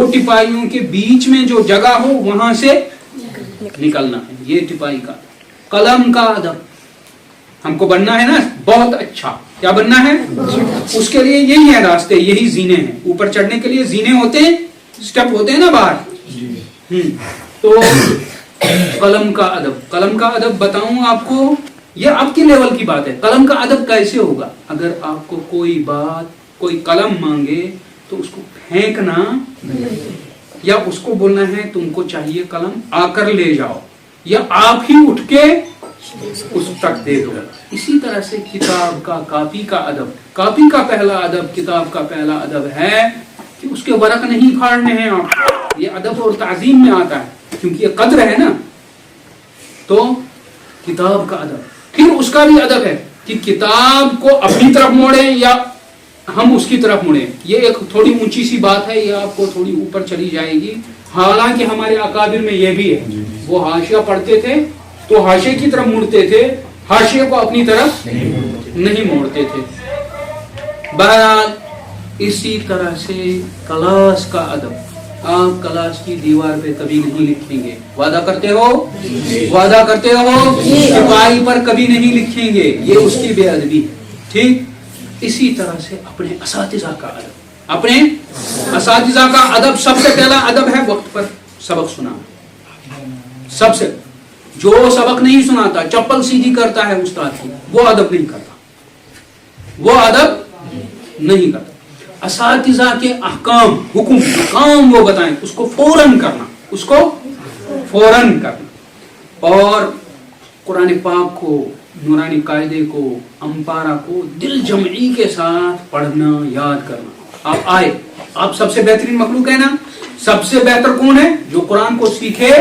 टिपाइयों के बीच में जो जगह हो वहां से निकलना है, ये टिपाई का। कलम का अदब, हमको बनना है ना बहुत अच्छा, क्या बनना है, उसके लिए यही है रास्ते, यही जीने हैं। ऊपर चढ़ने के लिए जीने होते हैं, स्टेप होते हैं ना बाहर। तो कलम का अदब, कलम का अदब बताऊं आपको, ये आपके लेवल की बात है। कलम का अदब कैसे होगा? अगर आपको कोई बात, कोई कलम मांगे तो उसको फेंकना, या उसको बोलना है तुमको चाहिए कलम, आकर ले जाओ, या आप ही उठ के उस तक दे दो। इसी तरह से किताब का, कॉपी का अदब, कॉपी का पहला अदब, किताब का पहला अदब है कि उसके वर्क नहीं फाड़ने हैं आप। ये अदब और ताजीम में आता है, क्योंकि ये कद्र है ना। तो किताब का अदब, फिर उसका भी अदब है कि किताब को अपनी तरफ मोड़े या हम उसकी तरफ मुड़े। ये एक थोड़ी ऊंची सी बात है, ये आपको थोड़ी ऊपर चली जाएगी। हालांकि हमारे अकाबिर में ये भी है, वो हाशिया पढ़ते थे तो हाशिए की तरफ मुड़ते थे, हाशिए को अपनी तरफ नहीं मोड़ते थे। बहरहाल इसी तरह से क्लास का अदब, आप क्लास की दीवार पे कभी नहीं लिखेंगे, वादा करते हो, वादा करते हो, दीवार पर कभी नहीं लिखेंगे, ये उसकी बेअदबी है। ठीक इसी तरह से अपने असातिज़ा का अदब, अपने असातिज़ा का अदब, सबसे पहला अदब है वक्त पर सबक सुनाना। सबसे जो सबक नहीं सुनाता, चप्पल सीधी करता है उस्ताद की, वो अदब नहीं करता, वो अदब नहीं करता। असातिज़ा के अहकाम, हुक्म, काम वो बताएं, उसको फौरन करना, उसको फौरन करना। और कुरान पाक को, नूरानी कायदे को, अंपारा को दिल जमई के साथ पढ़ना, याद करना। आप आए, आप सबसे बेहतरीन मखलूक है ना, सबसे बेहतर कौन है? जो कुरान को सीखे।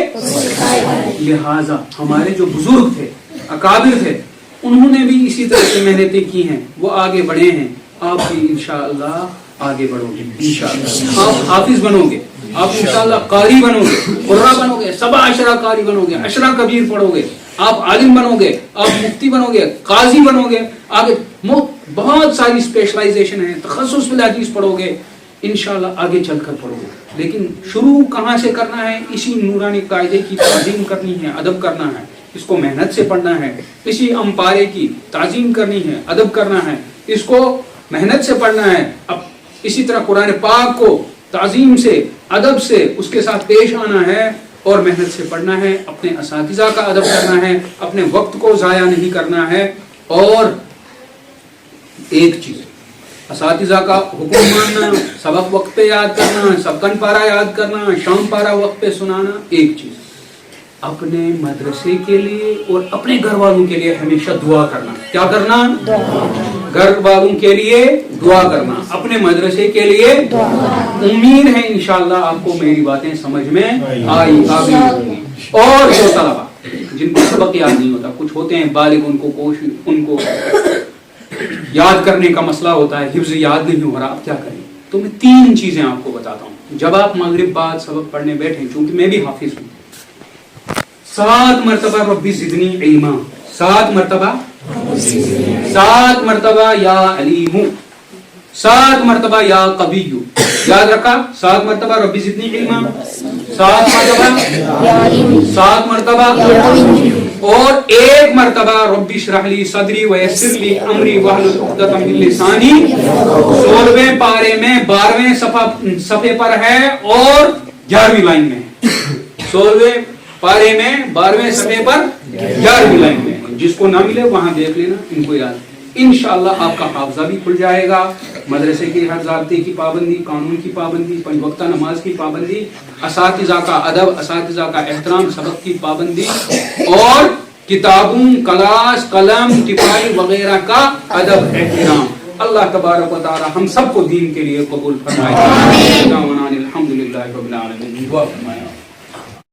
लिहाजा हमारे जो बुजुर्ग थे, अकाबिर थे, उन्होंने भी इसी तरह से मेहनतें की हैं, वो आगे बढ़े हैं। आप भी इंशाअल्लाह आगे बढ़ोगे, इंशाअल्लाह आप हाफिज बनोगे, आप इंशाअल्लाह कारी बनोगे, कुर्रा बनोगे, सबा अशरा कारी बनोगे, अशरा कबीर पढ़ोगे, आप आलिम बनोगे, आप मुफ्ती बनोगे, काजी बनोगे, आगे बहुत सारी स्पेशलाइजेशन है, तखस्सुस बिल हदीस पढ़ोगे, इंशाअल्लाह आगे चलकर पढ़ोगे। लेकिन शुरू कहाँ से करना है? इसी नूरानी कायदे की ताज़ीम करनी है, अदब करना है, इसको मेहनत से पढ़ना है। इसी अंपारे की ताज़ीम करनी है, अदब करना है, इसको मेहनत से पढ़ना है। अब इसी तरह कुरान पाक को ताज़ीम से, अदब से उसके साथ पेश आना है और मेहनत से पढ़ना है। अपने असातिज़ा का अदब करना है, अपने वक्त को ज़ाया नहीं करना है। और एक चीज़, असातिज़ा का हुक्म मानना, सबक वक्त पे याद करना, सबकन पारा याद करना, शाम पारा वक्त पे सुनाना। एक चीज़, अपने मदरसे के लिए और अपने घर वालों के लिए हमेशा दुआ करना। क्या करना? घर वालों के लिए दुआ करना, अपने मदरसे के लिए। उम्मीद है इंशाअल्लाह आपको मेरी बातें समझ में आई होंगी। और जो तलबा जिनको सबक याद नहीं होता, कुछ होते हैं बालिग, उनको याद करने का मसला होता है, हिफ्ज़ याद नहीं हो रहा, अब क्या करें? तो मैं 3 चीजें आपको बताता हूँ। जब आप मगरिब बाद सबक पढ़ने बैठे, चूंकि मैं भी हाफिज हूँ, 7 मरतबा रब्बी ज़िदनी इल्मा, 7 मरतबा, 7 मरतबा या अलीमु, 7 मरतबा या कवियु, याद रखा? 7 मरतबा रब्बी ज़िदनी इल्मा, 7 मरतबा, 7 मरतबा, और 1 मरतबा रब्बी इश्रह ली सदरी व यस्सिर ली अमरी वहलुल उक़दतम मिन लिसानी। 16वें पारे में 12वें सफ़े पर है और 11वीं लाइन में है। 16वें पारे में 12वें सफ़े पर 11वीं लाइन में। जिसको ना मिले वहां देख लेना, इनको याद। इंशाअल्लाह आपका हाफ़ज़ा भी खुल जाएगा। मदरसे के हर ज़ाब्ते की पाबंदी, कानून की पाबंदी, 5 वक्ता नमाज की पाबंदी, असातिज़ा का अदब, असातिज़ा का एहतराम, सबक की पाबंदी, और किताबों, क्लास, कलम, टिपाई वगैरह का अदब, एहतराम। अल्लाह तबारक व तआला हम सबको दीन के लिए कबूल फरमाए।